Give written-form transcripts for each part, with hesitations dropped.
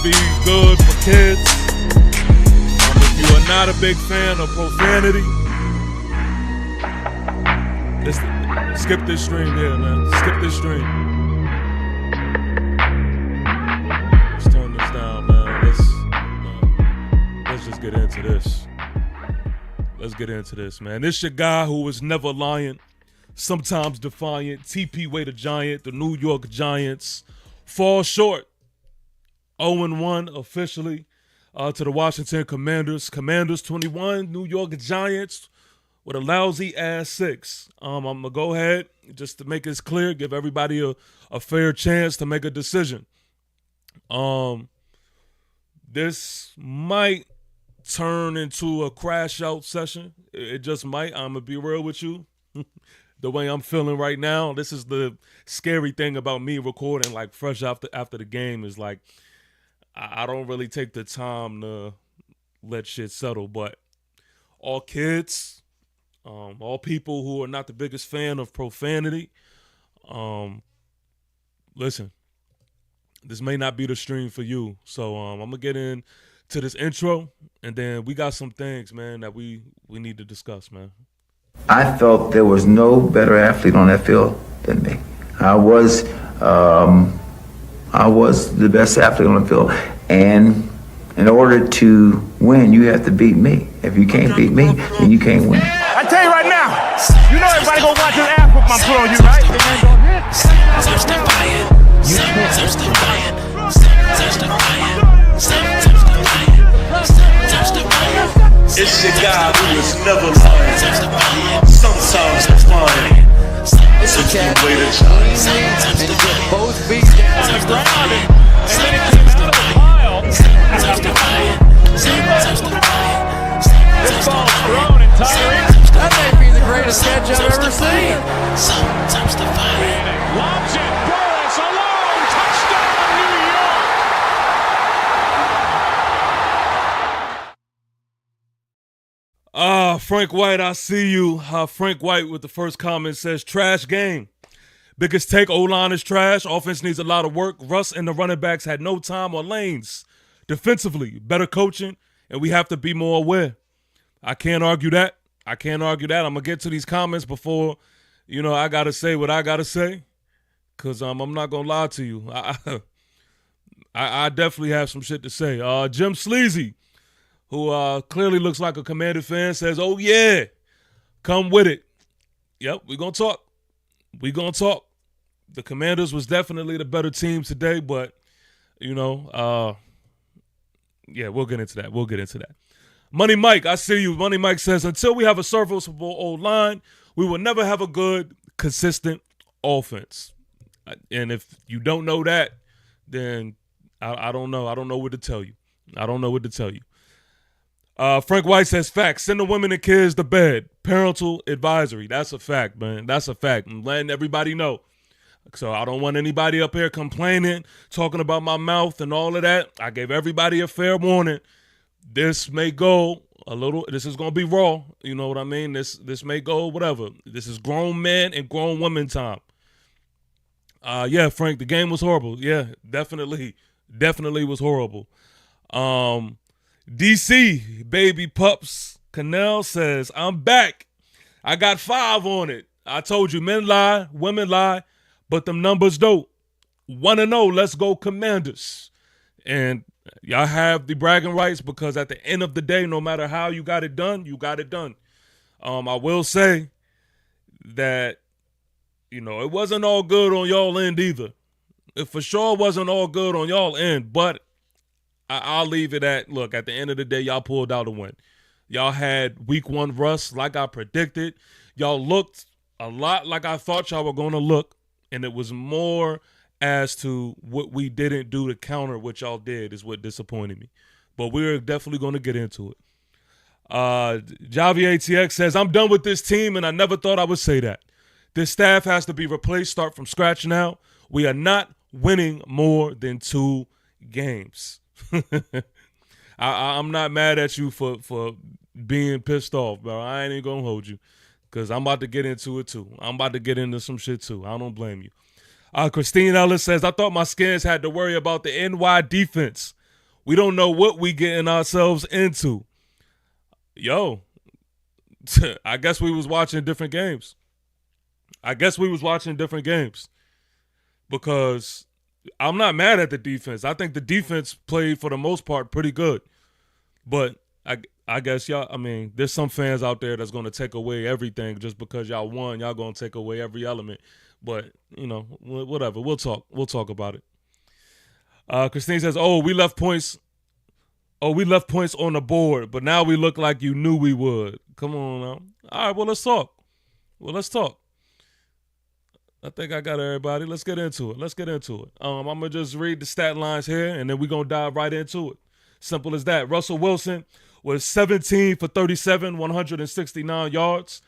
to be good for kids. If you are not a big fan of profanity, skip this stream here, man. Skip this stream. Let's turn this down, man. Let's just get into this. Let's get into this, man. This your guy who was never lying, sometimes defiant. TP Way the Giant, the New York Giants fall short. 0-1 officially to the Washington Commanders. Commanders 21, New York Giants with a lousy ass 6. I'm going to go ahead, just to make this clear, give everybody a fair chance to make a decision. This might turn into a crash out session. It just might. I'm going to be real with you. The way I'm feeling right now, this is the scary thing about me recording like fresh after the game is like, I don't really take the time to let shit settle, but all kids, all people who are not the biggest fan of profanity, listen, this may not be the stream for you. So I'm going to get into this intro, and then we got some things, man, that we need to discuss, man. I felt there was no better athlete on that field than me. I was the best athlete on the field, and in order to win, you have to beat me. If you can't beat me, then you can't win. I tell you right now, you know everybody gonna watch this ass whoop my put on you, right? It's your guy who is never lying, sometimes defiant. It's a key way to try. Both feet down on the ground, and then it came out of the pile. This ball's thrown, and Tyreek, that may be the greatest catch I've ever seen. Lobs it, Burris alone, touchdown, New York. Frank White, I see you. Frank White with the first comment says, trash game. Biggest take, O-line is trash. Offense needs a lot of work. Russ and the running backs had no time or lanes. Defensively, better coaching, and we have to be more aware. I can't argue that. I'm going to get to these comments before, I got to say what I got to say, because I'm not going to lie to you. I definitely have some shit to say. Jim Sleazy, who clearly looks like a Commander fan, says, oh, yeah, come with it. Yep, we're going to talk. The Commanders was definitely the better team today, but, we'll get into that. Money Mike, I see you. Money Mike says, until we have a serviceable O-line, we will never have a good, consistent offense. And if you don't know that, then I don't know. I don't know what to tell you. Frank White says, facts. Send the women and kids to bed. Parental advisory. That's a fact, man. That's a fact. I'm letting everybody know. So I don't want anybody up here complaining, talking about my mouth and all of that. I gave everybody a fair warning. This may go a little, this is going to be raw. You know what I mean? This may go whatever. This is grown men and grown women time. Yeah, Frank, the game was horrible. Yeah, definitely was horrible. DC, baby pups, Canal says, I'm back. I got 5 on it. I told you, men lie, women lie, but them numbers don't. 1-0, let's go Commanders. And y'all have the bragging rights because at the end of the day, no matter how you got it done, you got it done. I will say that, it wasn't all good on y'all end either. It for sure wasn't all good on y'all end, but I'll leave it at, look, at the end of the day, y'all pulled out a win. Y'all had week 1 rust like I predicted. Y'all looked a lot like I thought y'all were going to look, and it was more as to what we didn't do to counter what y'all did is what disappointed me. But we're definitely going to get into it. Javi ATX says, I'm done with this team, and I never thought I would say that. This staff has to be replaced, start from scratch now. We are not winning more than 2 games. I'm not mad at you for being pissed off, bro. I ain't even going to hold you because I'm about to get into it, too. I'm about to get into some shit, too. I don't blame you. Christine Ellis says, I thought my Skins had to worry about the NY defense. We don't know what we getting ourselves into. Yo, I guess we was watching different games. Because I'm not mad at the defense. I think the defense played for the most part pretty good. But I guess there's some fans out there that's going to take away everything just because y'all won. Y'all going to take away every element. But, whatever. We'll talk about it. Christine says, we left points on the board, but now we look like you knew we would. Come on now. All right, well, let's talk. I think I got everybody. Let's get into it. I'm going to just read the stat lines here, and then we're going to dive right into it. Simple as that. Russell Wilson was 17 for 37, 169 yards.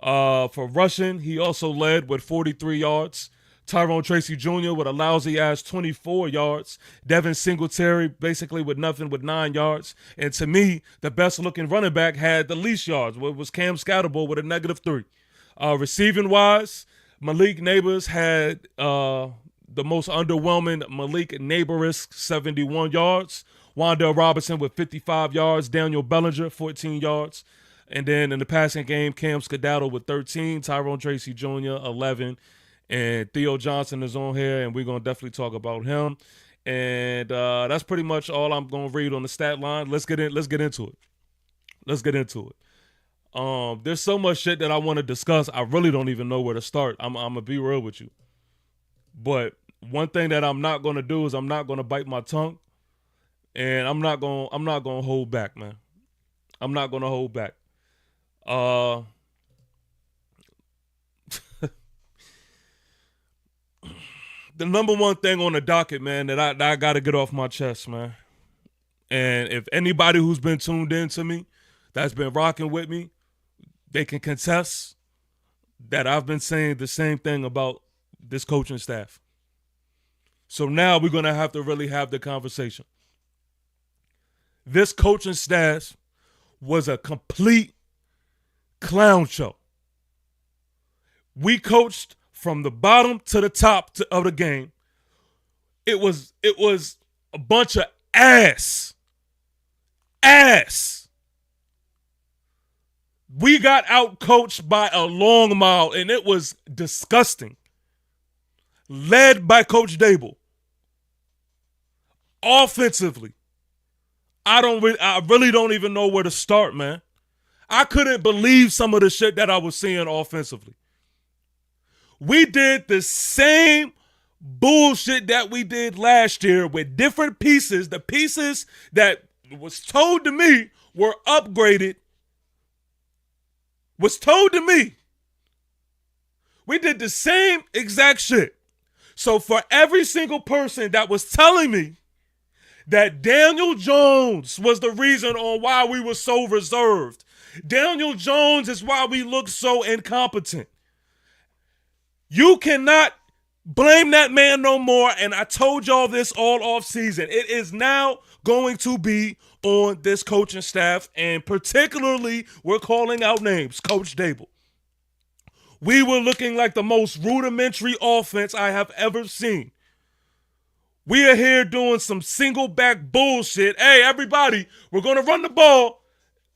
For rushing, he also led with 43 yards. Tyrone Tracy Jr. with a lousy-ass 24 yards. Devin Singletary basically with nothing with 9 yards. And to me, the best-looking running back had the least yards. It was Cam Scatterbo with a -3. Receiving-wise, Malik Neighbors had the most underwhelming Malik Neighbors 71 yards. Wan'Dale Robinson with 55 yards. Daniel Bellinger, 14 yards. And then in the passing game, Cam Skedaddle with 13. Tyrone Tracy Jr., 11. And Theo Johnson is on here, and we're going to definitely talk about him. And that's pretty much all I'm going to read on the stat line. Let's get into it. There's so much shit that I want to discuss. I really don't even know where to start. I'm going to be real with you. But one thing that I'm not going to do is I'm not going to bite my tongue. And I'm not going to hold back, man. I'm not going to hold back. The number one thing on the docket, man, that I got to get off my chest, man. And if anybody who's been tuned in to me, that's been rocking with me, they can contest that I've been saying the same thing about this coaching staff. So now we're going to have to really have the conversation. This coaching staff was a complete clown show. We coached from the bottom to the top of the game. It was a bunch of ass. We got out-coached by a long mile, and it was disgusting. Led by Coach Dable. Offensively, I really don't even know where to start, man. I couldn't believe some of the shit that I was seeing offensively. We did the same bullshit that we did last year with different pieces. The pieces that was told to me were upgraded. Was told to me. We did the same exact shit. So for every single person that was telling me that Daniel Jones was the reason on why we were so reserved, Daniel Jones is why we look so incompetent, you cannot blame that man no more, and I told y'all this all off season. It is now going to be on this coaching staff, and particularly we're calling out names, Coach Dable. We were looking like the most rudimentary offense I have ever seen. We are here doing some single back bullshit. Hey, everybody, we're going to run the ball.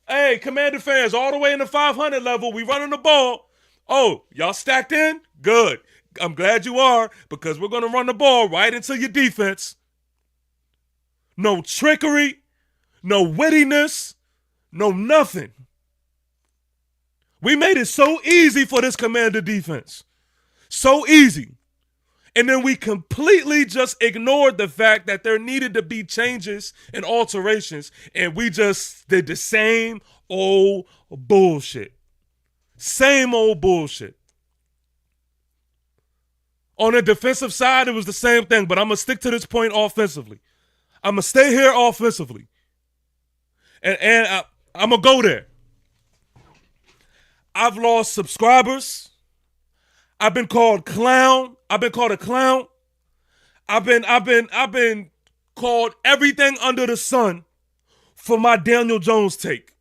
Hey, Commander fans, all the way in the 500 level, we running the ball. Oh, y'all stacked in? Good. I'm glad you are, because we're going to run the ball right into your defense. No trickery, no wittiness, no nothing. We made it so easy for this Commander defense. So easy. And then we completely just ignored the fact that there needed to be changes and alterations, and we just did the same old bullshit. Same old bullshit. On the defensive side, it was the same thing, but I'm going to stick to this point offensively. I'm going to stay here offensively. And I'm going to go there. I've lost subscribers. I've been called clown. I've been called a clown. I've been called everything under the sun for my Daniel Jones take.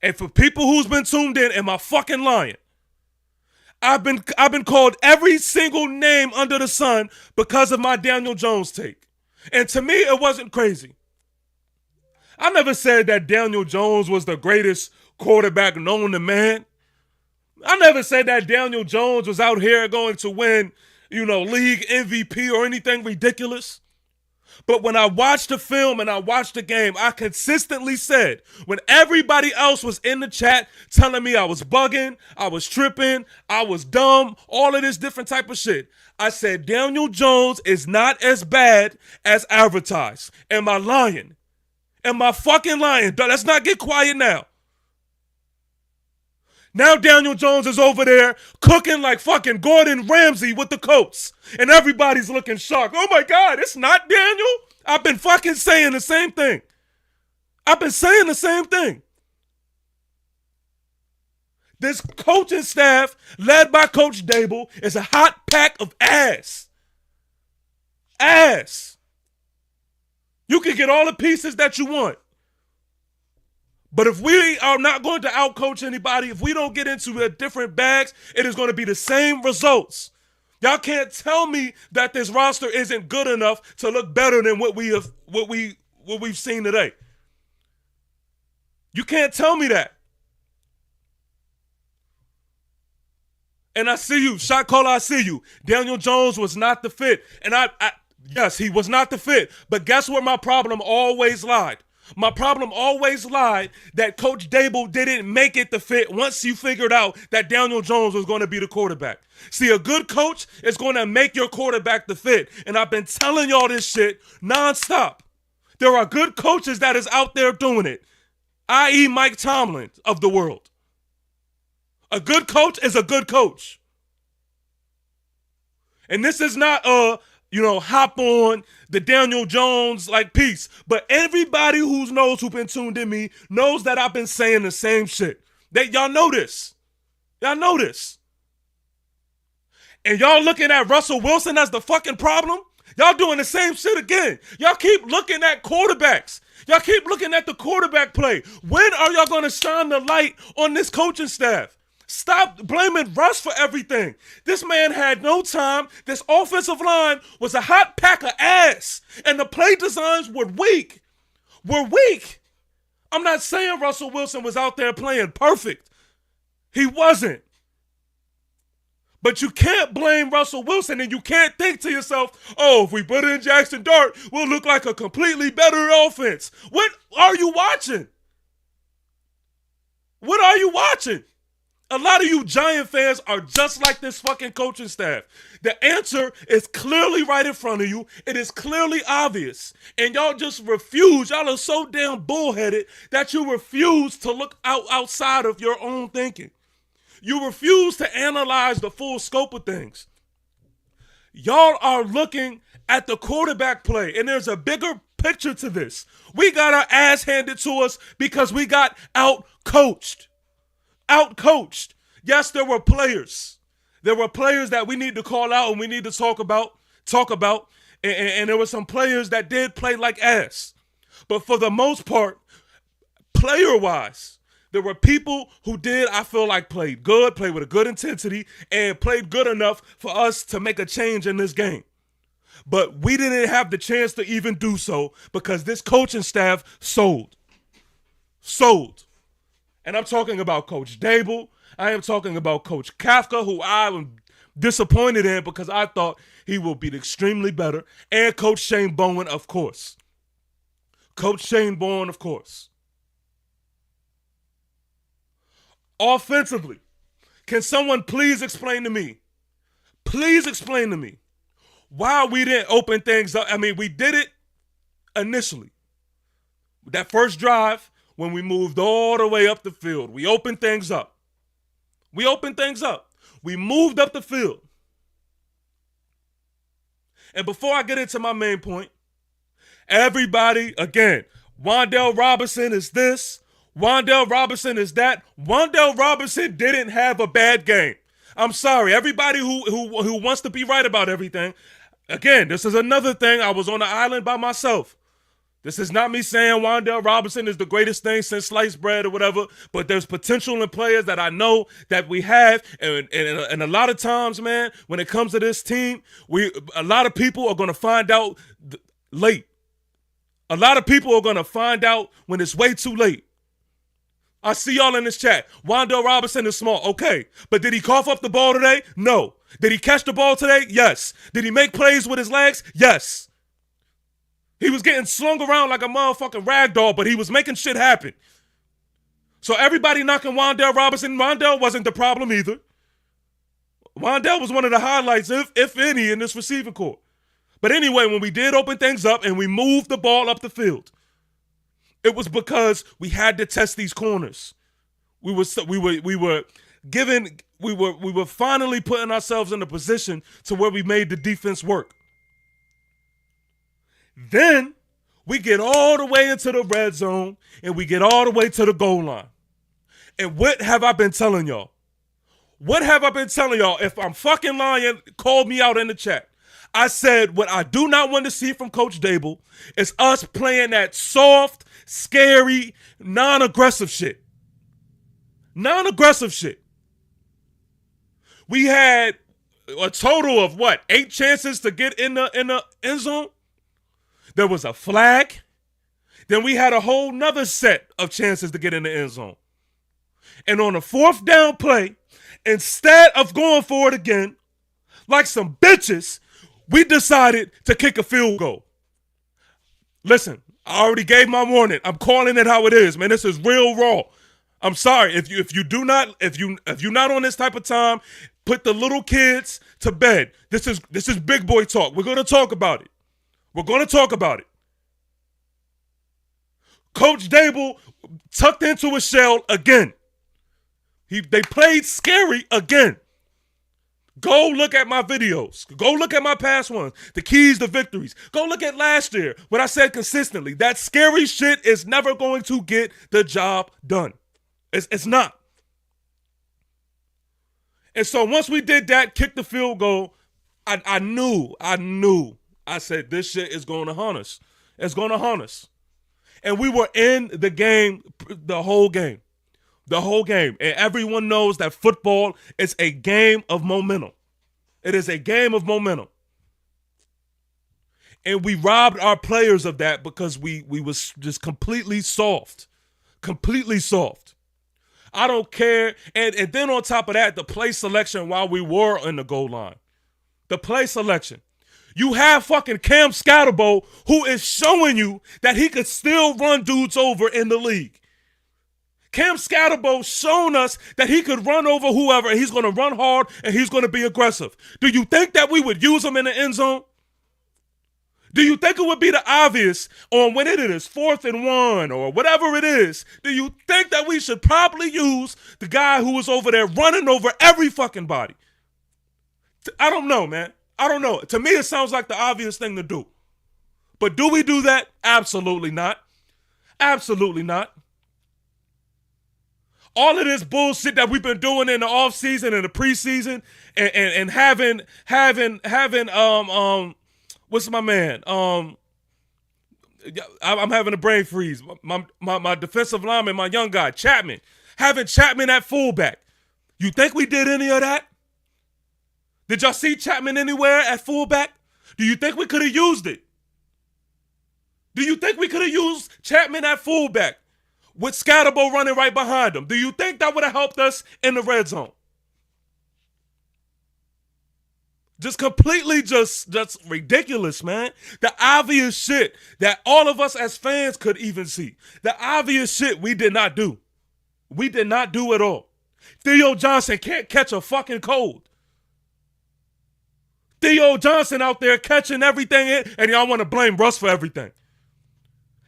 And for people who's been tuned in, am I fucking lying? I've been called every single name under the sun because of my Daniel Jones take. And to me, it wasn't crazy. I never said that Daniel Jones was the greatest quarterback known to man. I never said that Daniel Jones was out here going to win, league MVP or anything ridiculous. But when I watched the film and I watched the game, I consistently said, when everybody else was in the chat telling me I was bugging, I was tripping, I was dumb, all of this different type of shit, I said Daniel Jones is not as bad as advertised. Am I lying? Am I fucking lying? Let's not get quiet now. Now Daniel Jones is over there cooking like fucking Gordon Ramsay with the Colts. And everybody's looking shocked. Oh my God, it's not Daniel? I've been fucking saying the same thing. This coaching staff, led by Coach Dable, is a hot pack of ass. Ass. You can get all the pieces that you want. But if we are not going to outcoach anybody, if we don't get into different bags, it is going to be the same results. Y'all can't tell me that this roster isn't good enough to look better than what we've seen today. You can't tell me that. And I see you, shot caller, I see you. Daniel Jones was not the fit. And yes, he was not the fit. But guess where my problem always lied? My problem always lied that Coach Dable didn't make it the fit once you figured out that Daniel Jones was going to be the quarterback. See, a good coach is going to make your quarterback the fit. And I've been telling y'all this shit nonstop. There are good coaches that is out there doing it, i.e. Mike Tomlin of the world. A good coach is a good coach. And this is not hop on the Daniel Jones piece. But everybody who been tuned in me knows that I've been saying the same shit. Y'all know this. Y'all know this. And y'all looking at Russell Wilson as the fucking problem? Y'all doing the same shit again. Y'all keep looking at quarterbacks. Y'all keep looking at the quarterback play. When are y'all going to shine the light on this coaching staff? Stop blaming Russ for everything. This man had no time. This offensive line was a hot pack of ass. And the play designs were weak. I'm not saying Russell Wilson was out there playing perfect. He wasn't. But you can't blame Russell Wilson and you can't think to yourself, oh, if we put in Jackson Dart, we'll look like a completely better offense. What are you watching? What are you watching? A lot of you Giant fans are just like this fucking coaching staff. The answer is clearly right in front of you. It is clearly obvious. And y'all just refuse. Y'all are so damn bullheaded that you refuse to look outside of your own thinking. You refuse to analyze the full scope of things. Y'all are looking at the quarterback play, and there's a bigger picture to this. We got our ass handed to us because we got out-coached. Out-coached. Yes, there were players. There were players that we need to call out and we need to talk about. And there were some players that did play like ass. But for the most part, player-wise, there were people who did, I feel like, played good, played with a good intensity, and played good enough for us to make a change in this game. But we didn't have the chance to even do so because this coaching staff sold. And I'm talking about Coach Dable. I am talking about Coach Kafka, who I am disappointed in because I thought he will be extremely better. And Coach Shane Bowen, of course. Offensively, can someone please explain to me why we didn't open things up? I mean, we did it initially. That first drive, when we moved all the way up the field, we opened things up. We moved up the field. And before I get into my main point, everybody, again, Wan'Dale Robinson is this, Wan'Dale Robinson is that. Wan'Dale Robinson didn't have a bad game. I'm sorry. Everybody who wants to be right about everything, again, this is another thing. I was on the island by myself. This is not me saying Wan'Dale Robinson is the greatest thing since sliced bread or whatever, but there's potential in players that I know that we have, and a lot of times, man, when it comes to this team, a lot of people are going to find out late. A lot of people are going to find out when it's way too late. I see y'all in this chat. Wan'Dale Robinson is small. Okay. But did he cough up the ball today? No. Did he catch the ball today? Yes. Did he make plays with his legs? Yes. He was getting slung around like a motherfucking rag doll, but he was making shit happen. So everybody knocking Wan'Dale Robinson. Wan'Dale wasn't the problem either. Wan'Dale was one of the highlights, if any, in this receiving corps. But anyway, when we did open things up and we moved the ball up the field, it was because we had to test these corners. We were finally putting ourselves in a position to where we made the defense work. Then we get all the way into the red zone and we get all the way to the goal line. And what have I been telling y'all? What have I been telling y'all? If I'm fucking lying, call me out in the chat. I said what I do not want to see from Coach Dable is us playing that soft, scary, non-aggressive shit. Non-aggressive shit. We had a total of 8 chances to get in the end zone. There was a flag. Then we had a whole nother set of chances to get in the end zone. And on the 4th down play, instead of going for it again, like some bitches, we decided to kick a field goal. Listen, I already gave my warning. I'm calling it how it is, man. This is real raw. I'm sorry if you're not on this type of time, put the little kids to bed. This is big boy talk. We're going to talk about it. We're going to talk about it. Coach Dable tucked into a shell again. They played scary again. Go look at my videos. Go look at my past ones. The keys to victories. Go look at last year. What I said consistently. That scary shit is never going to get the job done. It's not. And so once we did that, kicked the field goal, I knew. I said, this shit is going to haunt us. It's going to haunt us. And we were in the game the whole game. The whole game. And everyone knows that football is a game of momentum. It is a game of momentum. And we robbed our players of that because we was just completely soft. Completely soft. I don't care. And then on top of that, the play selection while we were in the goal line. The play selection. You have fucking Cam Scatterbo who is showing you that he could still run dudes over in the league. Cam Scatterbo shown us that he could run over whoever, and he's going to run hard, and he's going to be aggressive. Do you think that we would use him in the end zone? Do you think it would be the obvious on when it is 4th and 1 or whatever it is? Do you think that we should probably use the guy who was over there running over every fucking body? I don't know, man. I don't know. To me, it sounds like the obvious thing to do. But do we do that? Absolutely not. Absolutely not. All of this bullshit that we've been doing in the offseason and the preseason and having what's my man? I'm having a brain freeze. My defensive lineman, my young guy, Chapman. Having Chapman at fullback. You think we did any of that? Did y'all see Chapman anywhere at fullback? Do you think we could have used it? Do you think we could have used Chapman at fullback with Scatterbo running right behind him? Do you think that would have helped us in the red zone? Just completely just ridiculous, man. The obvious shit that all of us as fans could even see. The obvious shit we did not do. We did not do at all. Theo Johnson can't catch a fucking cold. Theo Johnson out there catching everything in, and y'all want to blame Russ for everything.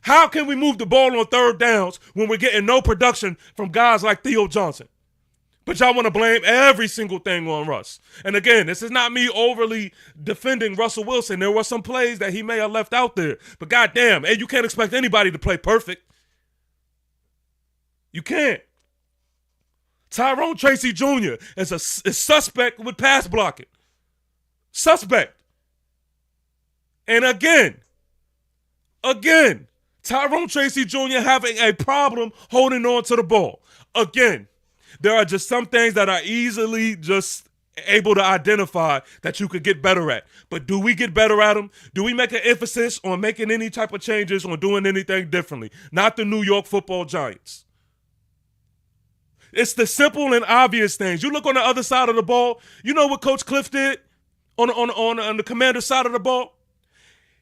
How can we move the ball on 3rd downs when we're getting no production from guys like Theo Johnson? But y'all want to blame every single thing on Russ. And again, this is not me overly defending Russell Wilson. There were some plays that he may have left out there. But goddamn, hey, you can't expect anybody to play perfect. You can't. Tyrone Tracy Jr. is suspect with pass blocking. Suspect. And again, Tyrone Tracy Jr. having a problem holding on to the ball. Again, there are just some things that are easily just able to identify that you could get better at. But do we get better at them? Do we make an emphasis on making any type of changes, on doing anything differently? Not the New York Football Giants. It's the simple and obvious things. You look on the other side of the ball. You know what Coach Cliff did on the Commander side of the ball?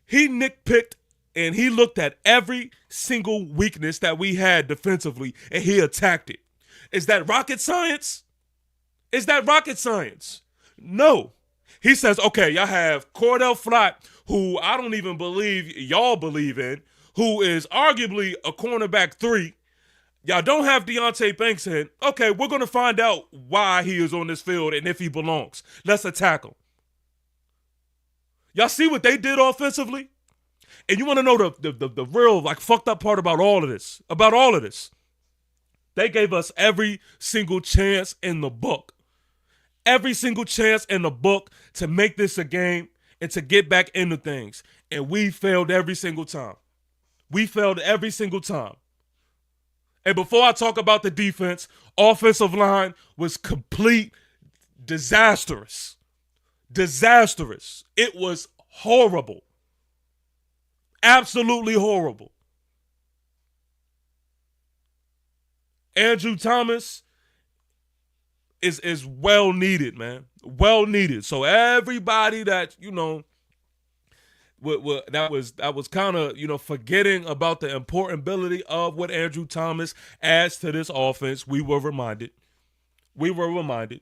He nitpicked and he looked at every single weakness that we had defensively and he attacked it. Is that rocket science? Is that rocket science? No. He says, okay, y'all have Cordell Flott, who I don't even believe y'all believe in, who is arguably a cornerback 3. Y'all don't have Deonte Banks in. Okay, we're going to find out why he is on this field and if he belongs. Let's attack him. Y'all see what they did offensively? And you want to know the real, like, fucked up part about all of this? About all of this. They gave us every single chance in the book. Every single chance in the book to make this a game and to get back into things. And we failed every single time. We failed every single time. And before I talk about the defense, offensive line was complete disastrous. Disastrous. It was horrible. Absolutely horrible. Andrew Thomas is well needed, man. Well needed. So everybody that, you know, that was kind of, you know, forgetting about the important ability of what Andrew Thomas adds to this offense, we were reminded. We were reminded.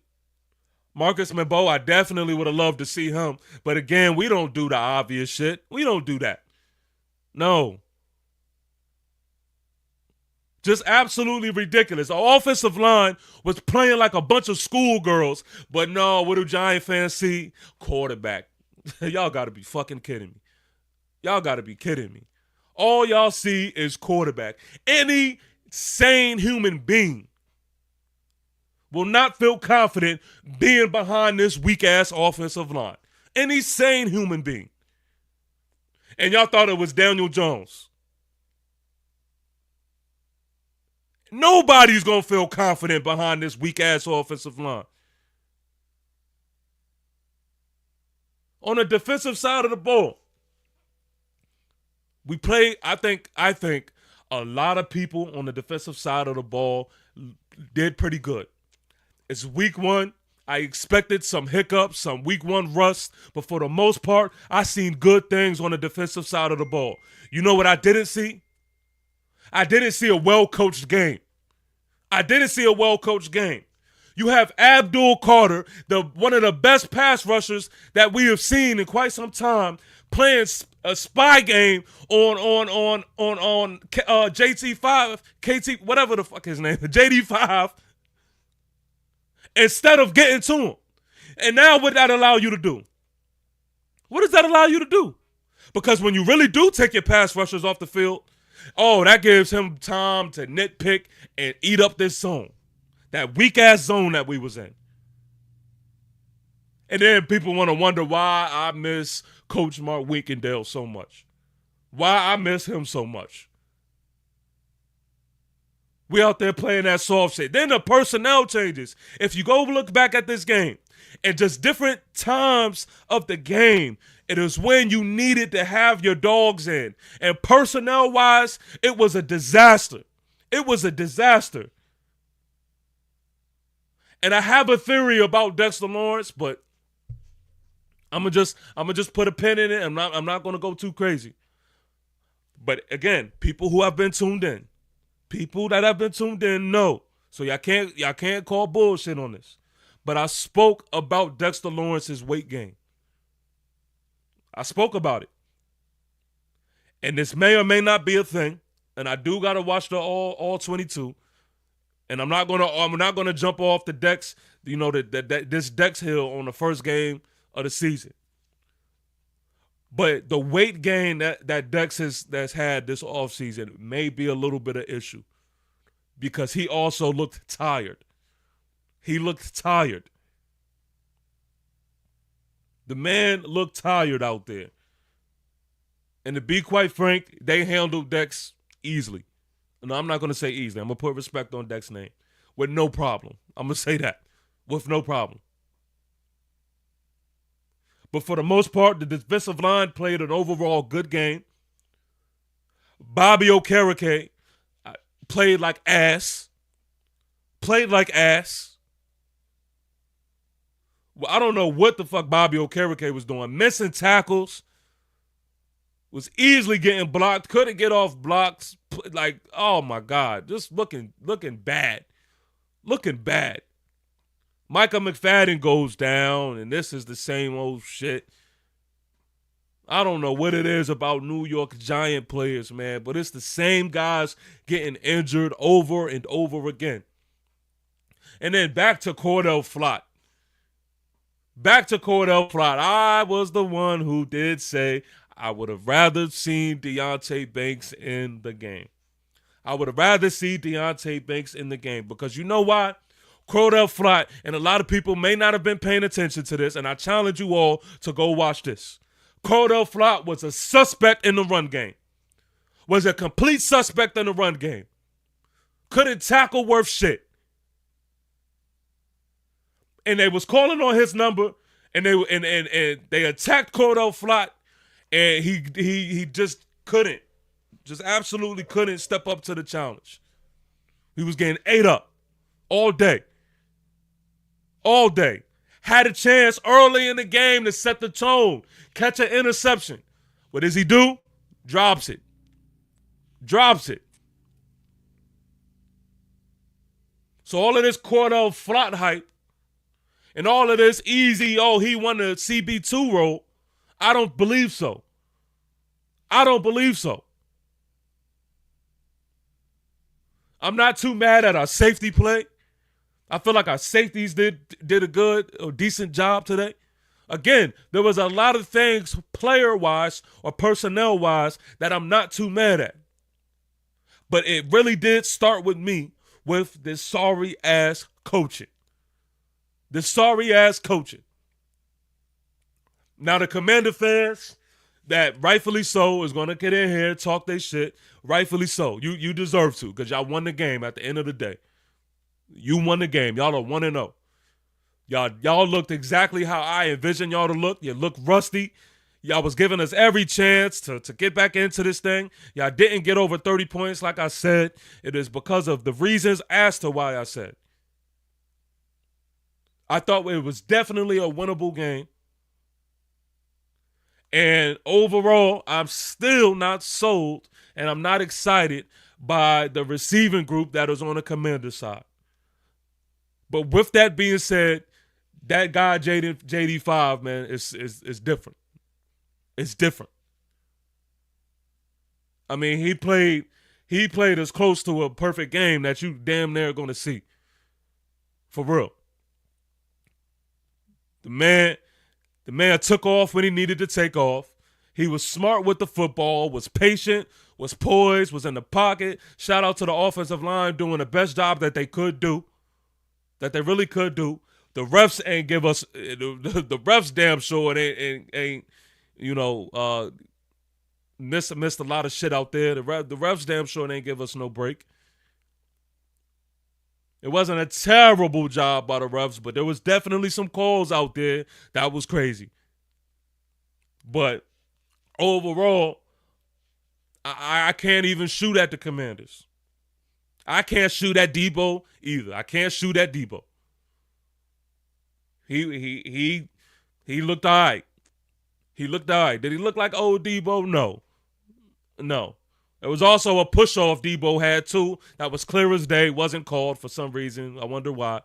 Marcus Mbow, I definitely would have loved to see him. But again, we don't do the obvious shit. We don't do that. No. Just absolutely ridiculous. Our offensive line was playing like a bunch of schoolgirls. But no, what do Giant fans see? Quarterback. Y'all got to be fucking kidding me. Y'all got to be kidding me. All y'all see is quarterback. Any sane human being will not feel confident being behind this weak-ass offensive line. Any sane human being. And y'all thought it was Daniel Jones. Nobody's going to feel confident behind this weak-ass offensive line. On the defensive side of the ball, we played, I think a lot of people on the defensive side of the ball did pretty good. It's week 1. I expected some hiccups, some week 1 rust, but for the most part, I seen good things on the defensive side of the ball. You know what I didn't see? I didn't see a well-coached game. I didn't see a well-coached game. You have Abdul Carter, one of the best pass rushers that we have seen in quite some time, playing a spy game on JT5, KT, whatever the fuck his name, JD5, instead of getting to him. And now what that allow you to do? What does that allow you to do? Because when you really do take your pass rushers off the field, that gives him time to nitpick and eat up this zone. That weak-ass zone that we was in. And then people want to wonder why I miss Coach Mark Winkendale so much. Why I miss him so much. We out there playing that soft shit. Then the personnel changes. If you go look back at this game, and just different times of the game, it is when you needed to have your dogs in. And personnel-wise, it was a disaster. It was a disaster. And I have a theory about Dexter Lawrence, but I'm gonna just put a pin in it. I'm not gonna go too crazy. But again, people who have been tuned in, people that have been tuned in know. So y'all can't call bullshit on this. But I spoke about Dexter Lawrence's weight gain. I spoke about it. And this may or may not be a thing. And I do gotta watch the all 22. And I'm not gonna jump off the Dex, you know, this Dex hill on the first game of the season. But the weight gain that Dex that's had this offseason may be a little bit of issue. Because he also looked tired. He looked tired. The man looked tired out there. And to be quite frank, they handled Dex easily. No, I'm not going to say easily. I'm going to put respect on Dex's name. With no problem. I'm going to say that. With no problem. But for the most part, the defensive line played an overall good game. Bobby Okereke played like ass. Played like ass. Well, I don't know what the fuck Bobby Okereke was doing. Missing tackles. Was easily getting blocked. Couldn't get off blocks. Like, oh my God. Just looking bad. Looking bad. Micah McFadden goes down, and this is the same old shit. I don't know what it is about New York Giant players, man, but it's the same guys getting injured over and over again. And then back to Cordell Flott. I was the one who did say I would have rather seen Deonte Banks in the game. Because you know why? Cordell Flott, and a lot of people may not have been paying attention to this, and I challenge you all to go watch this. Cordell Flott was a suspect in the run game. Was a complete suspect in the run game. Couldn't tackle worth shit. And they was calling on his number, and they attacked Cordell Flott, and he just couldn't. Just absolutely couldn't step up to the challenge. He was getting ate up all day. All day. Had a chance early in the game to set the tone, catch an interception. What does he do? Drops it. So all of this Cordell Flott hype and all of this easy, he won the CB2 role, I don't believe so. I'm not too mad at our safety play. I feel like our safeties did a good or decent job today. Again, there was a lot of things player-wise or personnel-wise that I'm not too mad at. But it really did start with me with this sorry-ass coaching. Now, the Commander fans that rightfully so is going to get in here, talk their shit, rightfully so. You deserve to, because y'all won the game at the end of the day. You won the game. Y'all are 1-0. Y'all looked exactly how I envisioned y'all to look. You look rusty. Y'all was giving us every chance to get back into this thing. Y'all didn't get over 30 points like I said. It is because of the reasons as to why I said. I thought it was definitely a winnable game. And overall, I'm still not sold and I'm not excited by the receiving group that is on the Commander side. But with that being said, that guy JD5, man, is different. It's different. I mean, he played as close to a perfect game that you damn near going to see. For real. The man took off when he needed to take off. He was smart with the football, was patient, was poised, was in the pocket. Shout out to the offensive line doing the best job that they could do. That they really could do. The refs ain't give us the refs damn sure ain't missed a lot of shit out there. The refs damn sure ain't give us no break. It wasn't a terrible job by the refs, but there was definitely some calls out there that was crazy. But overall, I can't even shoot at the Commanders. I can't shoot at Debo either. I can't shoot at Debo. He looked all right. He looked all right. Did he look like old Debo? No. There was also a push-off Debo had too. That was clear as day. Wasn't called for some reason. I wonder why.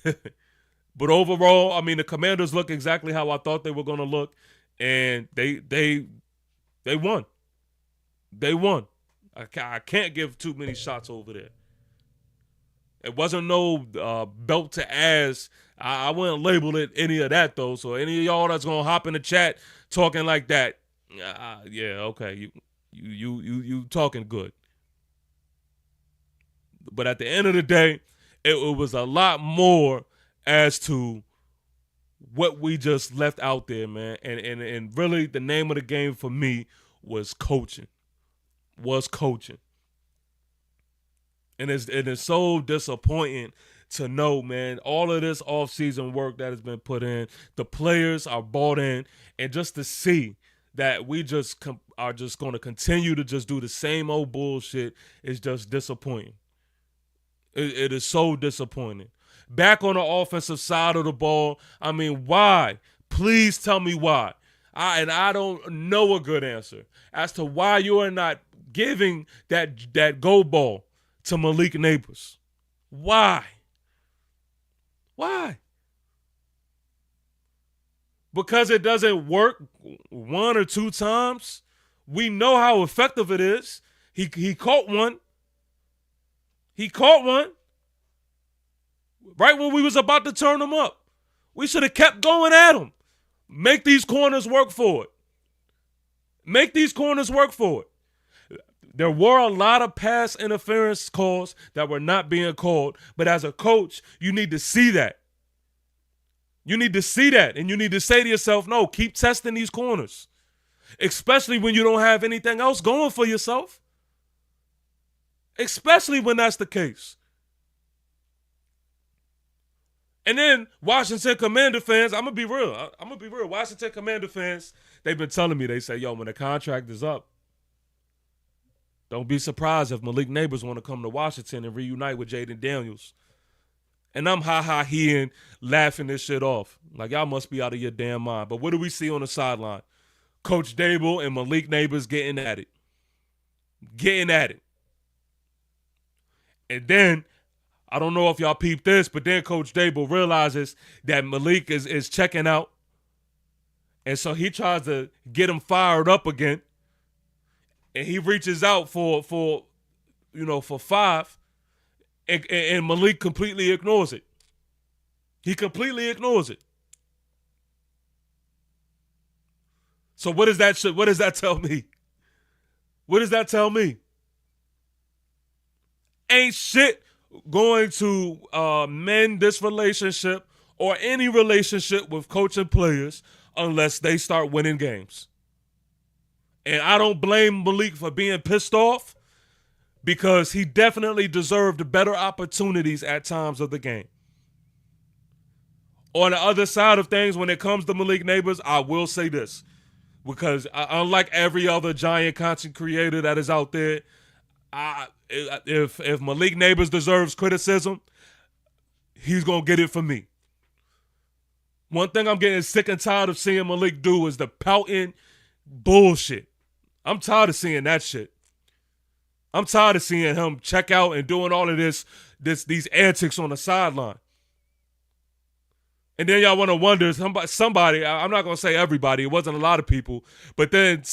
But overall, I mean, the Commanders look exactly how I thought they were going to look. And they won. They won. I can't give too many shots over there. It wasn't no belt to ass. I wouldn't label it any of that, though. So any of y'all that's going to hop in the chat talking like that, yeah, okay, you talking good. But at the end of the day, it was a lot more as to what we just left out there, man. And really the name of the game for me was coaching. And it's so disappointing to know, man, all of this offseason work that has been put in, the players are bought in, and just to see that we just are just going to continue to just do the same old bullshit is just disappointing. It is so disappointing. Back on the offensive side of the ball, I mean, why? Please tell me why. I don't know a good answer as to why you are not giving that go ball to Malik Neighbors. Why? Why? Because it doesn't work one or two times. We know how effective it is. He caught one. He caught one. Right when we was about to turn him up. We should have kept going at him. Make these corners work for it. Make these corners work for it. There were a lot of pass interference calls that were not being called, but as a coach, you need to see that. You need to see that, and you need to say to yourself, no, keep testing these corners, especially when you don't have anything else going for yourself, especially when that's the case. And then Washington Commander fans, I'm going to be real. Washington Commander fans, they've been telling me, they say, yo, when the contract is up, don't be surprised if Malik Neighbors want to come to Washington and reunite with Jaden Daniels. And I'm ha-ha-heeing, laughing this shit off. Like, y'all must be out of your damn mind. But what do we see on the sideline? Coach Dable and Malik Neighbors getting at it. Getting at it. And then, I don't know if y'all peeped this, but then Coach Dable realizes that Malik is checking out. And so he tries to get him fired up again. And he reaches out for 5. And Malik completely ignores it. He completely ignores it. So what does that tell me? What does that tell me? Ain't shit going to mend this relationship or any relationship with coach and players unless they start winning games. And I don't blame Malik for being pissed off, because he definitely deserved better opportunities at times of the game. On the other side of things, when it comes to Malik Neighbors, I will say this. Because unlike every other giant content creator that is out there, if Malik Neighbors deserves criticism, he's going to get it from me. One thing I'm getting sick and tired of seeing Malik do is the pouting bullshit. I'm tired of seeing that shit. I'm tired of seeing him check out and doing all of these antics on the sideline. And then y'all want to wonder, somebody, I'm not going to say everybody, it wasn't a lot of people, but then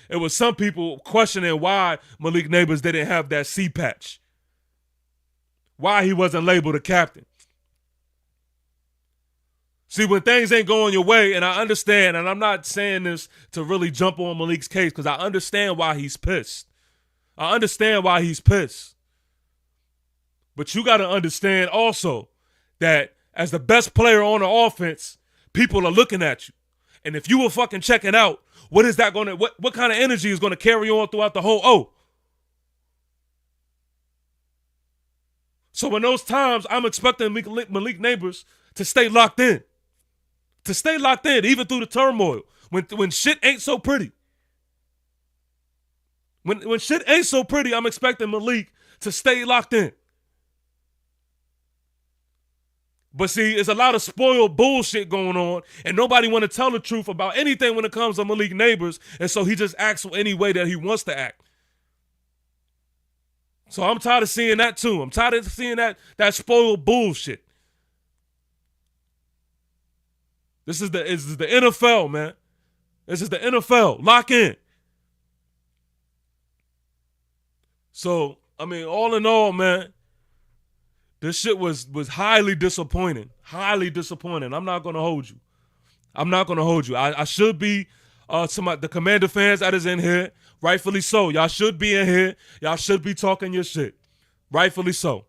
it was some people questioning why Malik Neighbors didn't have that C patch. Why he wasn't labeled a captain. See, when things ain't going your way, and I understand, and I'm not saying this to really jump on Malik's case, because I understand why he's pissed. I understand why he's pissed. But you got to understand also that as the best player on the offense, people are looking at you. And if you were fucking checking out, what is that going to, what kind of energy is going to carry on throughout the whole O? So in those times, I'm expecting Malik Neighbors to stay locked in. To stay locked in, even through the turmoil. When shit ain't so pretty. When shit ain't so pretty, I'm expecting Malik to stay locked in. But see, it's a lot of spoiled bullshit going on, and nobody want to tell the truth about anything when it comes to Malik Neighbors, and so he just acts any way that he wants to act. So I'm tired of seeing that too. I'm tired of seeing that spoiled bullshit. This is the NFL, man. This is the NFL. Lock in. So, I mean, all in all, man, this shit was highly disappointing. Highly disappointing. I'm not going to hold you. I should be, the Commander fans that is in here, rightfully so. Y'all should be in here. Y'all should be talking your shit. Rightfully so.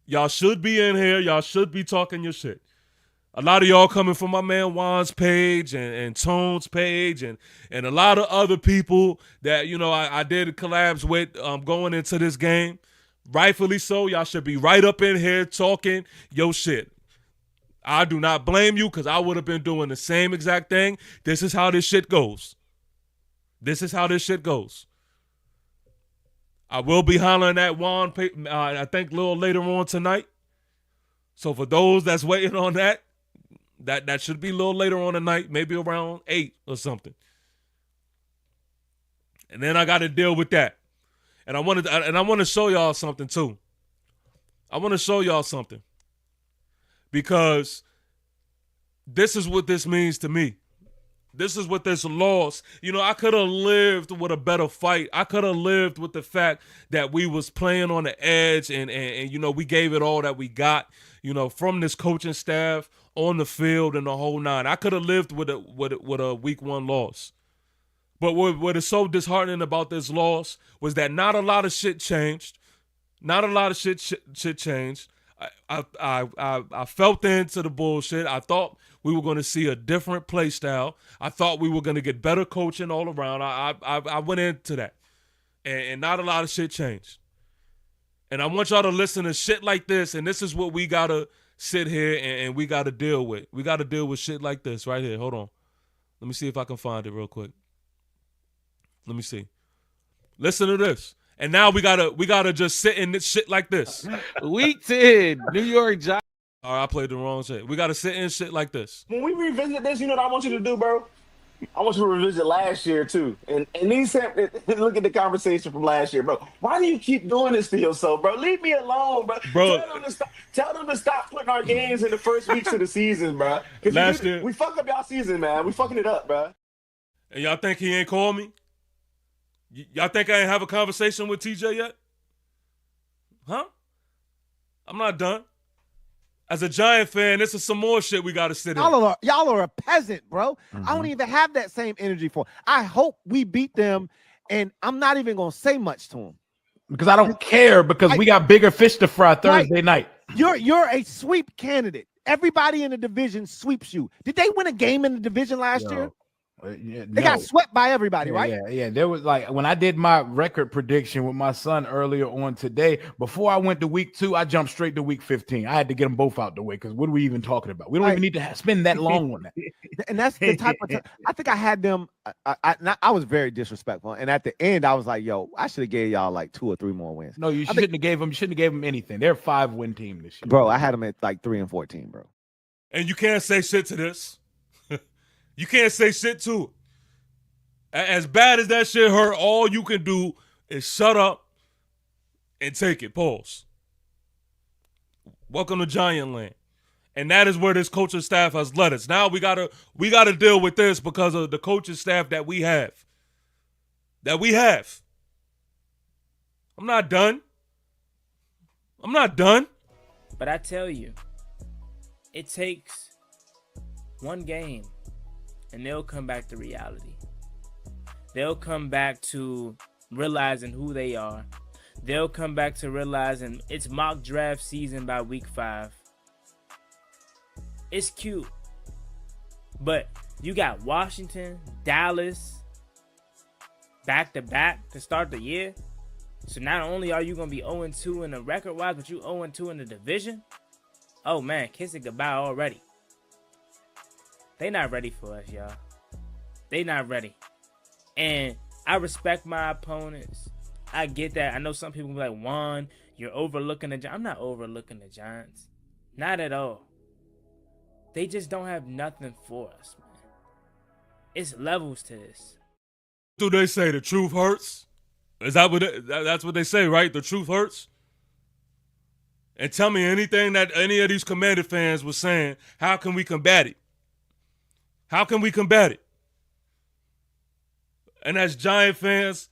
Y'all should be in here. Y'all should be talking your shit. A lot of y'all coming from my man Juan's page and Tone's page and a lot of other people that, I did collabs with going into this game. Rightfully so. Y'all should be right up in here talking your shit. I do not blame you because I would have been doing the same exact thing. This is how this shit goes. This is how this shit goes. I will be hollering at Juan, I think, a little later on tonight. So for those that's waiting on that should be a little later on tonight, maybe around 8 or something. And then I got to deal with that. And I want to show y'all something too. I want to show y'all something. Because this is what this means to me. This is what this loss. You know, I could have lived with a better fight. I could have lived with the fact that we was playing on the edge and you know, we gave it all that we got, you know, from this coaching staff on the field and the whole nine. I could have lived with a week 1 loss. But what is so disheartening about this loss was that not a lot of shit changed. Not a lot of shit changed. I felt into the bullshit. I thought we were going to see a different play style. I thought we were going to get better coaching all around. I went into that. And not a lot of shit changed. And I want y'all to listen to shit like this, and this is what we got to sit here and we got to deal with. We got to deal with shit like this right here. Hold on. Let me see if I can find it real quick. Let me see. Listen to this. And now we gotta just sit in this shit like this. Week 10, New York Giants. All right, I played the wrong shit. We gotta sit in shit like this. When we revisit this, you know what I want you to do, bro? I want you to revisit last year too, and look at the conversation from last year, bro. Why do you keep doing this to yourself, bro? Leave me alone, bro. Tell them to stop putting our games in the first weeks of the season, bro. Last year we fucked up y'all season, man. We fucking it up, bro. And y'all think he ain't called me? Y'all think I ain't have a conversation with TJ yet? Huh? I'm not done. As a Giant fan, this is some more shit we got to sit in. Y'all are a peasant, bro. I don't even have that same energy for. I hope we beat them, and I'm not even going to say much to them. Because I don't care, because we got bigger fish to fry Thursday night. You're a sweep candidate. Everybody in the division sweeps you. Did they win a game in the division last year? They got swept by everybody, right? Yeah. There was like when I did my record prediction with my son earlier on today, before I went to week 2, I jumped straight to week 15. I had to get them both out the way because what are we even talking about? We don't even need to spend that long on that. And that's the type of I think I had them. I was very disrespectful, and at the end, I was like, "Yo, I should have gave y'all like 2 or 3 more wins." No, you shouldn't have gave them anything. They're a 5-win team this year, bro. I had them at like 3-14, bro. And you can't say shit to this. You can't say shit to it. As bad as that shit hurt, all you can do is shut up and take it. Pause. Welcome to Giant Land. And that is where this coaching staff has led us. Now we gotta deal with this because of the coaching staff that we have. I'm not done. But I tell you, it takes one game and they'll come back to reality. They'll come back to realizing who they are. They'll come back to realizing it's mock draft season by week 5. It's cute. But you got Washington, Dallas, back-to-back to start the year. So not only are you going to be 0-2 in the record-wise, but you 0-2 in the division. Oh, man, kiss it goodbye already. They not ready for us, y'all. They not ready. And I respect my opponents. I get that. I know some people be like, Juan, you're overlooking the Giants. I'm not overlooking the Giants. Not at all. They just don't have nothing for us, man. It's levels to this. Do they say the truth hurts? Is that that's what they say, right? The truth hurts? And tell me anything that any of these Commander fans were saying, how can we combat it? How can we combat it? And as Giant fans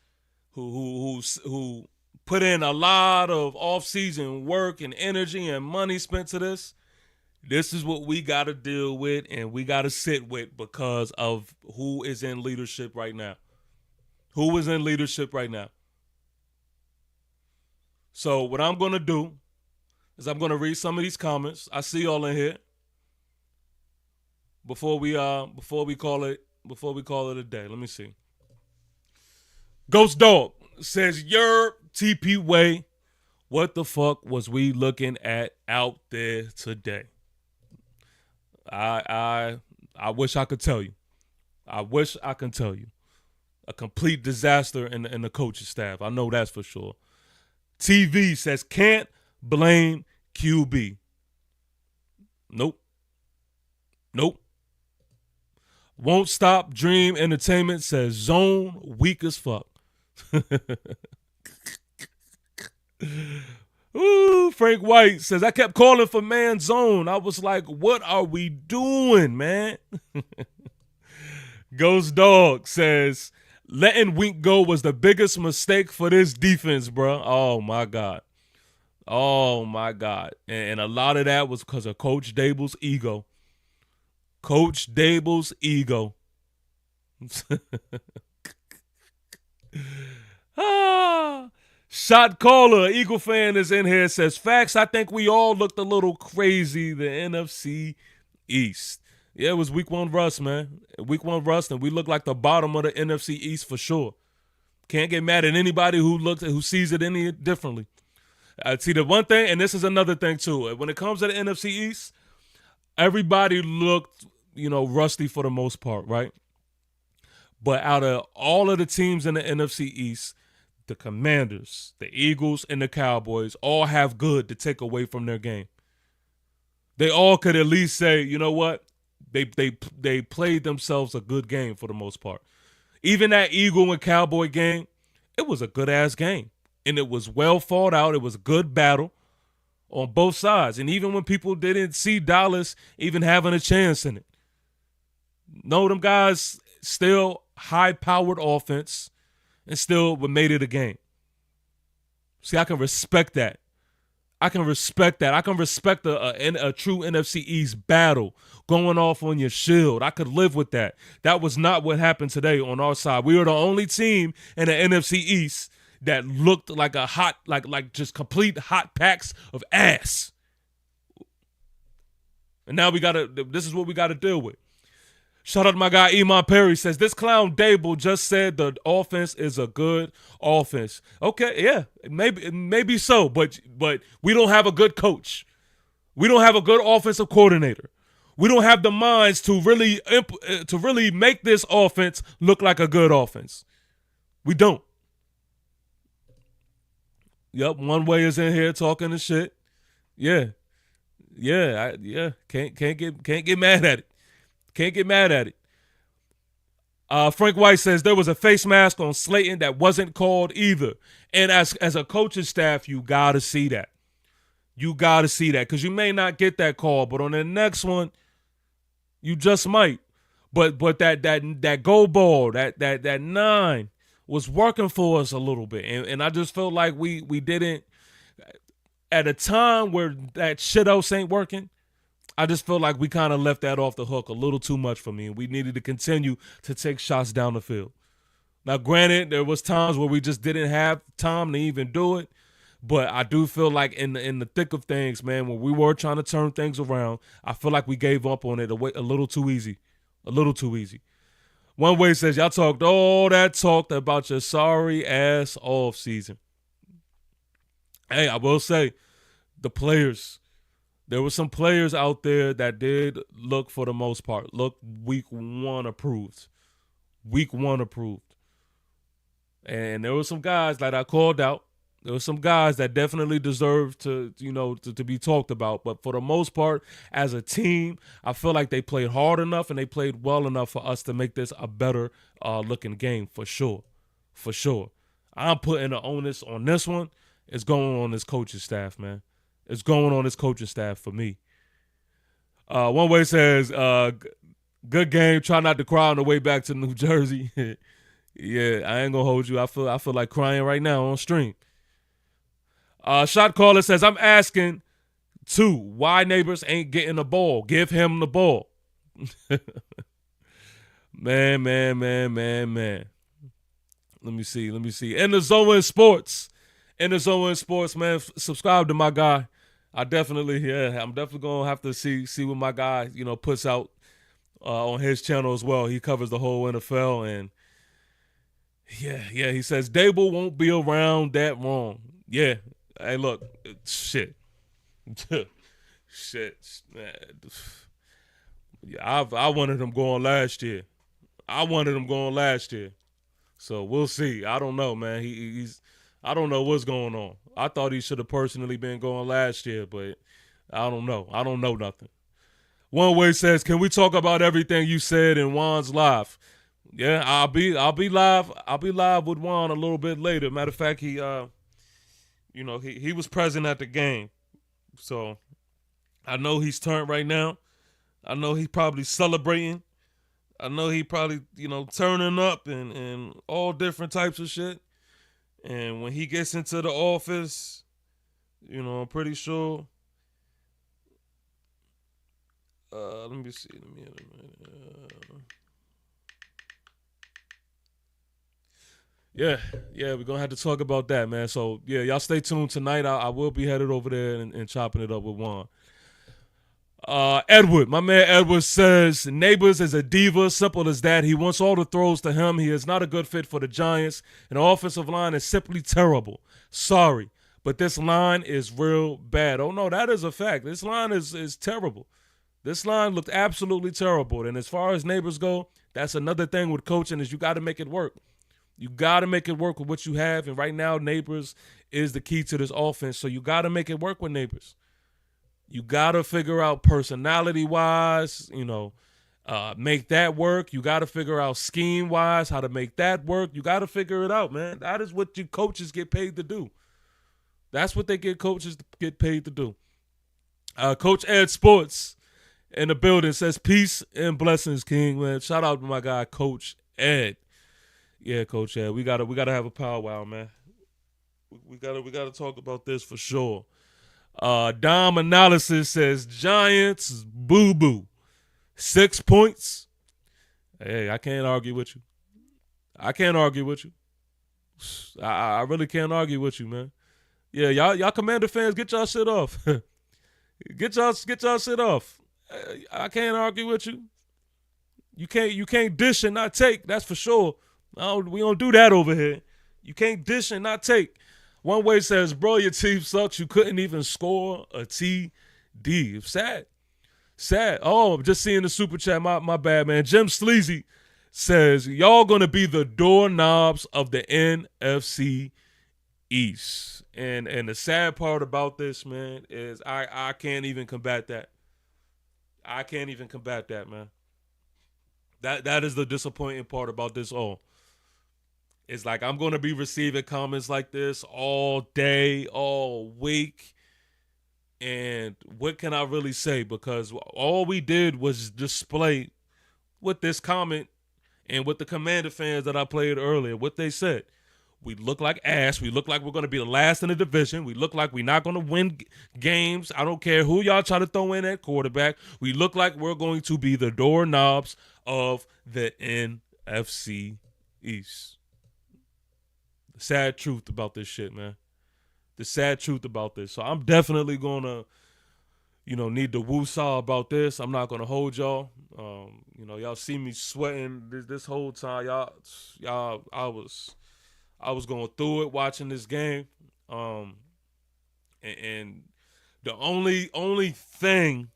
who put in a lot of off-season work and energy and money spent to this is what we got to deal with and we got to sit with because of who is in leadership right now. Who is in leadership right now? So what I'm going to do is I'm going to read some of these comments. I see y'all in here. Before we call it a day. Let me see. Ghost Dog says your TP Way What the fuck was we looking at out there today? I wish I could tell you. I wish I could tell you. A complete disaster in the coaching staff. I know that's for sure. TV says can't blame QB. Nope. Won't Stop Dream Entertainment says zone weak as fuck. Ooh, Frank White says, I kept calling for man zone. I was like, what are we doing, man? Ghost Dog says, letting Wink go was the biggest mistake for this defense, bro. Oh, my God. And a lot of that was because of Coach Dable's ego. Shot caller, Eagle fan is in here, says, facts, I think we all looked a little crazy, the NFC East. Yeah, it was week 1 rust, man. Week 1 rust, and we look like the bottom of the NFC East for sure. Can't get mad at anybody who sees it any differently. See, the one thing, and this is another thing too, when it comes to the NFC East, everybody looked, rusty for the most part, right? But out of all of the teams in the NFC East, the Commanders, the Eagles, and the Cowboys all have good to take away from their game. They all could at least say, you know what? They played themselves a good game for the most part. Even that Eagle and Cowboy game, it was a good-ass game. And it was well fought out. It was a good battle on both sides. And even when people didn't see Dallas even having a chance in it. No, them guys still high-powered offense and still made it a game. See, I can respect that. I can respect a true NFC East battle going off on your shield. I could live with that. That was not what happened today on our side. We were the only team in the NFC East that looked like a hot, like just complete hot packs of ass. And now this is what we gotta deal with. Shout out to my guy Iman Perry, says this clown Dable just said the offense is a good offense. Okay, yeah, maybe so, but we don't have a good coach. We don't have a good offensive coordinator. We don't have the minds to really make this offense look like a good offense. We don't. Yep, One Way is in here talking the shit. Yeah. Can't get mad at it. Can't get mad at it. Frank White says there was a face mask on Slayton that wasn't called either. And as a coaching staff, you got to see that. You got to see that because you may not get that call, but on the next one, you just might. But that goal ball, that 9 was working for us a little bit. And I just felt like we didn't, at a time where that shit else ain't working, I just feel like we kind of left that off the hook a little too much for me. We needed to continue to take shots down the field. Now, granted, there was times where we just didn't have time to even do it, but I do feel like in the thick of things, man, when we were trying to turn things around, I feel like we gave up on it a little too easy. A little too easy. One Way says, y'all talked all that talk about your sorry-ass off season. Hey, I will say, the players, there were some players out there that did look, for the most part, look week 1 approved. Week 1 approved. And there were some guys that I called out. There were some guys that definitely deserve to be talked about. But for the most part, as a team, I feel like they played hard enough and they played well enough for us to make this a better looking game for sure. For sure. I'm putting the onus on this one. It's going on this coaching staff, man. It's going on this coaching staff for me. One Way says, good game. Try not to cry on the way back to New Jersey. Yeah, I ain't gonna hold you. I feel like crying right now on stream. Shot caller says, I'm asking too, why Neighbors ain't getting the ball? Give him the ball. Man. Let me see. In the Zone Sports, man. Subscribe to my guy. I'm definitely gonna have to see what my guy, puts out on his channel as well. He covers the whole NFL, and yeah. He says Dable won't be around that long. Yeah, Hey, look, shit. Shit. Man. Yeah, I wanted him going last year. So we'll see. I don't know, man. He's I don't know what's going on. I thought he should have personally been going last year, but I don't know. I don't know nothing. One Way says, "Can we talk about everything you said in Juan's live?" Yeah, I'll be live. I'll be live with Juan a little bit later. Matter of fact, he was present at the game, so I know he's turned right now. I know he's probably celebrating. I know he probably turning up and all different types of shit. And when he gets into the office, I'm pretty sure. Let me see. Yeah, we're gonna have to talk about that, man. So yeah, y'all stay tuned tonight. I will be headed over there and chopping it up with Juan. Edward, my man Edward says, Neighbors is a diva, simple as that. He wants all the throws to him. He is not a good fit for the Giants, and the offensive line is simply terrible. Sorry, but this line is real bad. Oh no, that is a fact. This line is terrible. This line looked absolutely terrible. And as far as Neighbors go, that's another thing with coaching is you got to make it work. You got to make it work with what you have. And right now, Neighbors is the key to this offense. So you got to make it work with Neighbors. You got to figure out personality-wise, make that work. You got to figure out scheme-wise how to make that work. You got to figure it out, man. That is what you coaches get paid to do. That's what they get coaches to get paid to do. Coach Ed Sports in the building says, peace and blessings, King, man. Shout out to my guy, Coach Ed. Yeah, Coach Ed. We gotta have a powwow, man. We gotta talk about this for sure. Dom Analysis says, Giants, boo-boo. 6 points. Hey, I can't argue with you. I really can't argue with you, man. Yeah, y'all Commander fans, get y'all shit off. Get y'all shit off. I can't argue with you. You can't dish and not take. That's for sure. We don't do that over here. You can't dish and not take. One Way says, bro, your team sucks. You couldn't even score a TD. Sad. Oh, I'm just seeing the super chat. My bad, man. Jim Sleazy says, y'all gonna be the doorknobs of the NFC East. And the sad part about this, man, is I can't even combat that. Man. That is the disappointing part about this all. It's like I'm going to be receiving comments like this all day, all week. And what can I really say? Because all we did was display with this comment and with the Commander fans that I played earlier, what they said. We look like ass. We look like we're going to be the last in the division. We look like we're not going to win games. I don't care who y'all try to throw in at quarterback. We look like we're going to be the doorknobs of the NFC East. The sad truth about this shit, man. The sad truth about this. So I'm definitely going to, need to woo-saw about this. I'm not going to hold y'all. Y'all see me sweating this whole time. Y'all, I was going through it watching this game. And the only thing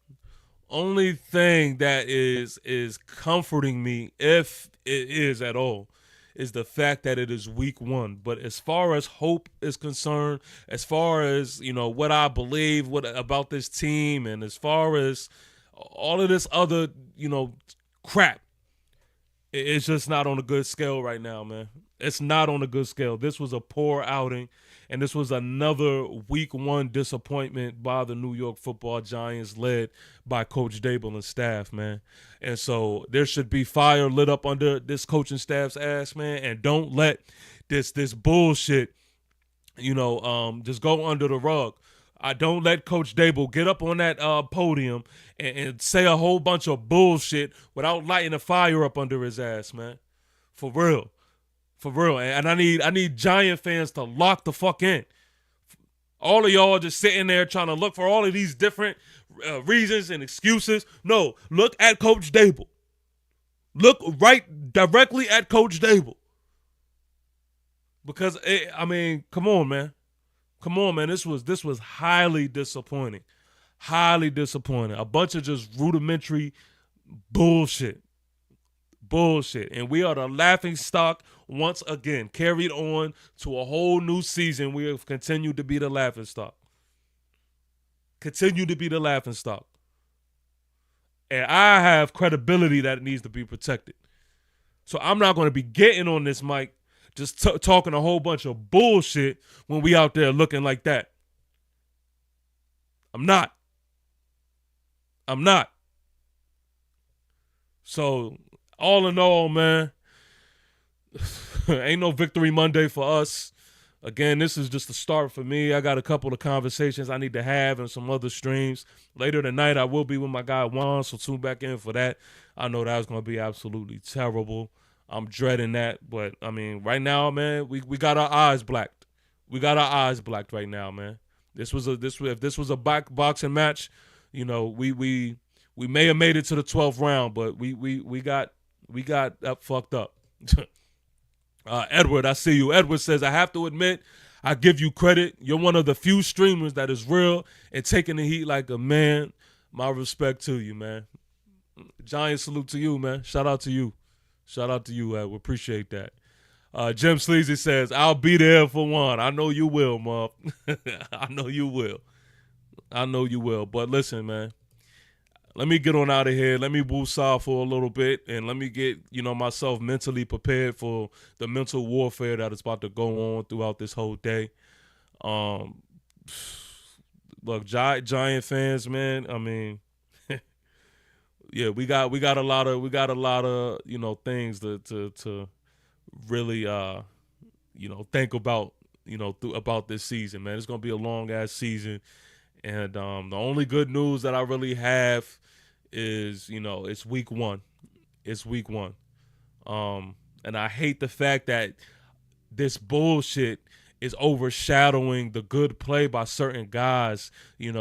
that is comforting me, if it is at all, is the fact that it is week 1. But as far as hope is concerned, as far as, what I believe about this team, and as far as all of this other, crap, it's just not on a good scale right now, man. It's not on a good scale. This was a poor outing, and this was another week 1 disappointment by the New York Football Giants, led by Coach Dable and staff, man. And so there should be fire lit up under this coaching staff's ass, man, and don't let this bullshit, just go under the rug. I don't let Coach Dable get up on that podium and say a whole bunch of bullshit without lighting a fire up under his ass, man. For real. And I need Giant fans to lock the fuck in. All of y'all just sitting there trying to look for all of these different reasons and excuses. No, look at Coach Dable. Look right directly at Coach Dable. Because, come on, man. Come on, man. This was highly disappointing. Highly disappointing. A bunch of just rudimentary bullshit. Bullshit. And we are the laughing stock once again. Carried on to a whole new season. We have continued to be the laughing stock. Continue to be the laughing stock. And I have credibility that needs to be protected. So I'm not going to be getting on this mic just talking a whole bunch of bullshit when we out there looking like that. I'm not. So all in all, man, ain't no victory Monday for us. Again, this is just the start for me. I got a couple of conversations I need to have and some other streams. Later tonight, I will be with my guy Juan, so tune back in for that. I know that's going to be absolutely terrible. I'm dreading that. But, I mean, right now, man, we got our eyes blacked. We got our eyes blacked right now, man. If this was a boxing match, you know, we may have made it to the 12th round, but we got fucked up. Edward, I see you. Edward says, I have to admit, I give you credit. You're one of the few streamers that is real and taking the heat like a man. My respect to you, man. Giant salute to you, man. Shout out to you. Shout out to you, Edward. Appreciate that. Jim Sleazy says, I'll be there for one. I know you will, Mom. I know you will. But listen, man. Let me get on out of here. Let me woosah for a little bit, and let me get, myself mentally prepared for the mental warfare that is about to go on throughout this whole day. Look, Giant fans, man. I mean, yeah, we got a lot of things to really think about about this season, man. It's gonna be a long ass season, and the only good news that I really have is, it's week one. It's week one. And I hate the fact that this bullshit is overshadowing the good play by certain guys.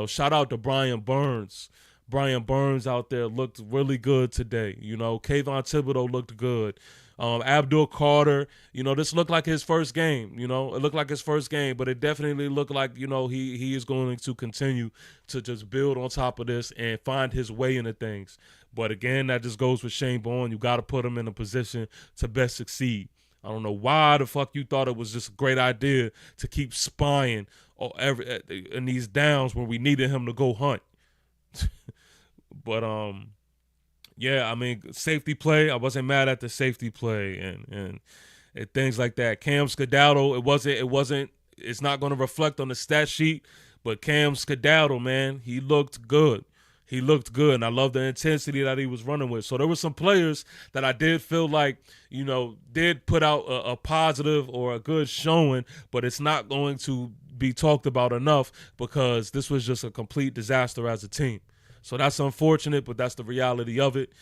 Shout out to Brian Burns. Brian Burns out there looked really good today. Kayvon Thibodeau looked good. Abdul Carter, this looked like his first game. It looked like his first game, but it definitely looked like, he is going to continue to just build on top of this and find his way into things. But again, that just goes with Shane Bourne. You got to put him in a position to best succeed. I don't know why the fuck you thought it was just a great idea to keep spying in these downs when we needed him to go hunt. But, yeah, I mean, safety play, I wasn't mad at the safety play and things like that. Cam Skedaddle, it's not going to reflect on the stat sheet, but Cam Skedaddle, man, he looked good. He looked good, and I love the intensity that he was running with. So there were some players that I did feel like, did put out a positive or a good showing, but it's not going to be talked about enough because this was just a complete disaster as a team. So that's unfortunate, but that's the reality of it.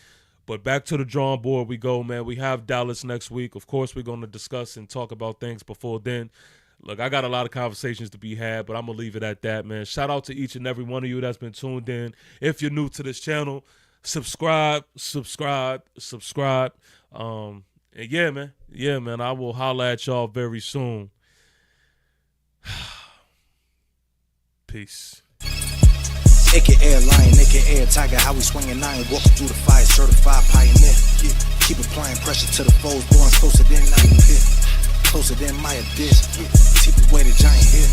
But back to the drawing board we go, man. We have Dallas next week. Of course, we're going to discuss and talk about things before then. Look, I got a lot of conversations to be had, but I'm going to leave it at that, man. Shout out to each and every one of you that's been tuned in. If you're new to this channel, subscribe. And yeah, man, I will holler at y'all very soon. Peace. Naked air lion, naked air tiger, how we swinging nine, walking through the fire, certified pioneer. Yeah. Keep applying pressure to the foes, blowing closer than I am here, closer than my abyss. Yeah. Keep away the giant here.